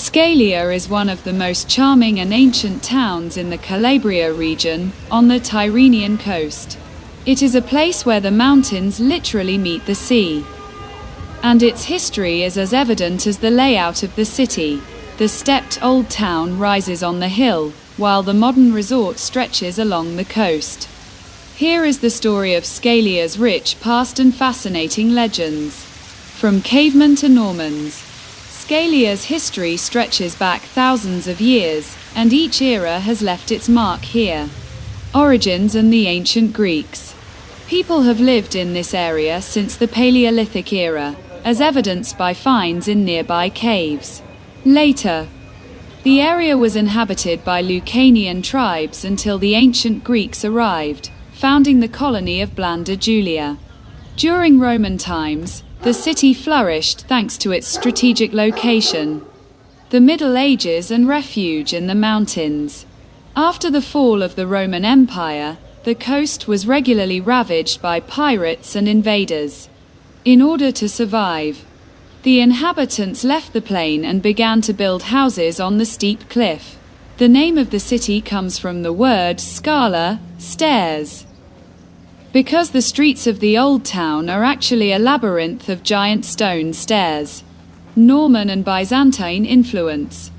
Scalea is one of the most charming and ancient towns in the Calabria region, on the Tyrrhenian coast. It is a place where the mountains literally meet the sea. And its history is as evident as the layout of the city. The stepped old town rises on the hill, while the modern resort stretches along the coast. Here is the story of Scalea's rich past and fascinating legends. From cavemen to Normans, Scalea's history stretches back thousands of years, and each era has left its mark here. Origins and the ancient Greeks. People have lived in this area since the Paleolithic era, as evidenced by finds in nearby caves. Later, the area was inhabited by Lucanian tribes until the ancient Greeks arrived, founding the colony of Blanda Julia. During Roman times, the city flourished thanks to its strategic location, the Middle Ages and refuge in the mountains. After the fall of the Roman Empire, the coast was regularly ravaged by pirates and invaders. In order to survive, the inhabitants left the plain and began to build houses on the steep cliff. The name of the city comes from the word scala, stairs, because the streets of the old town are actually a labyrinth of giant stone stairs. Norman and Byzantine influence.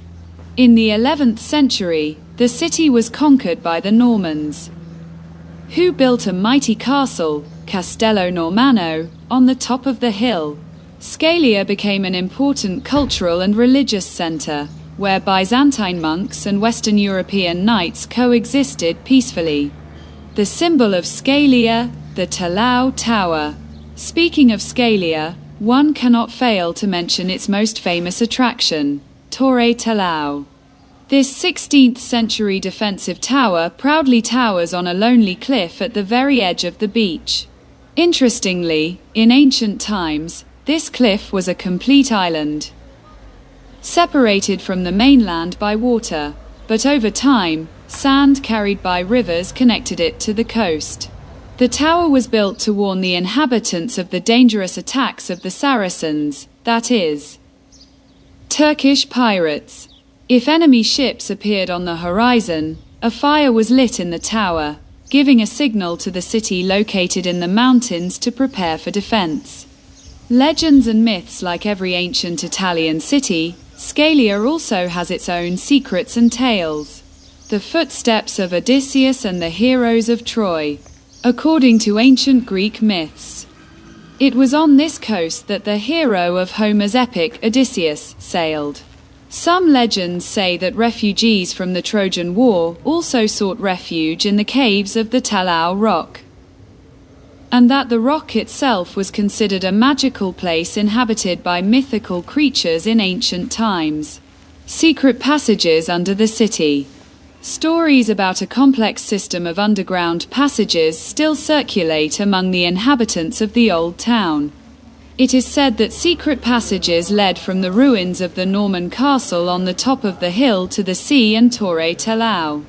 In the 11th century, the city was conquered by the Normans, who built a mighty castle, Castello Normanno, on the top of the hill. Scalea became an important cultural and religious center, where Byzantine monks and Western European knights coexisted peacefully. The symbol of Scalea, the Talau Tower. Speaking of Scalea, one cannot fail to mention its most famous attraction, Torre Talau. This 16th century defensive tower proudly towers on a lonely cliff at the very edge of the beach. Interestingly, in ancient times, this cliff was a complete island, separated from the mainland by water, but over time, sand carried by rivers connected it to the coast. The tower was built to warn the inhabitants of the dangerous attacks of the Saracens, that is, Turkish pirates. If enemy ships appeared on the horizon, a fire was lit in the tower, giving a signal to the city located in the mountains to prepare for defense. Legends and myths. Like every ancient Italian city, Scalea also has its own secrets and tales. The footsteps of Odysseus and the heroes of Troy. According to ancient Greek myths, it was on this coast that the hero of Homer's epic, Odysseus, sailed. Some legends say that refugees from the Trojan War also sought refuge in the caves of the Talau rock, and that the rock itself was considered a magical place inhabited by mythical creatures in ancient times. Secret passages under the city. Stories about a complex system of underground passages still circulate among the inhabitants of the old town. It is said that secret passages led from the ruins of the Norman castle on the top of the hill to the sea and Torre Talau.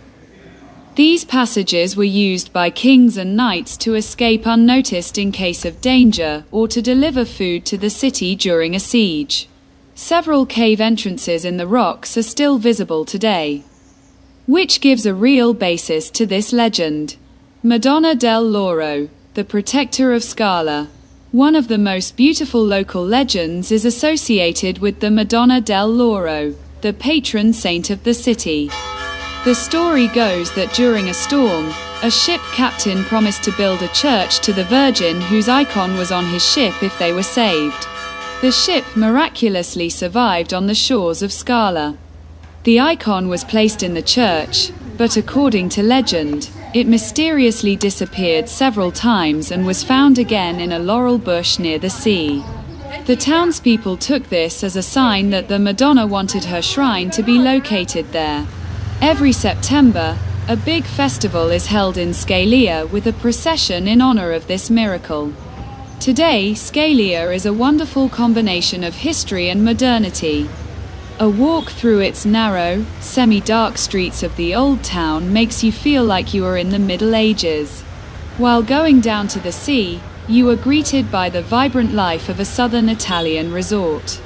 These passages were used by kings and knights to escape unnoticed in case of danger, or to deliver food to the city during a siege. Several cave entrances in the rocks are still visible today, which gives a real basis to this legend. Madonna del Lauro, the protector of Scala. One of the most beautiful local legends is associated with the Madonna del Lauro, the patron saint of the city. The story goes that during a storm, a ship captain promised to build a church to the Virgin whose icon was on his ship if they were saved. The ship miraculously survived on the shores of Scala. The icon was placed in the church, but according to legend, it mysteriously disappeared several times and was found again in a laurel bush near the sea. The townspeople took this as a sign that the Madonna wanted her shrine to be located there. Every September, a big festival is held in Scalea with a procession in honor of this miracle. Today, Scalea is a wonderful combination of history and modernity. A walk through its narrow, semi-dark streets of the old town makes you feel like you are in the Middle Ages. While going down to the sea, you are greeted by the vibrant life of a southern Italian resort.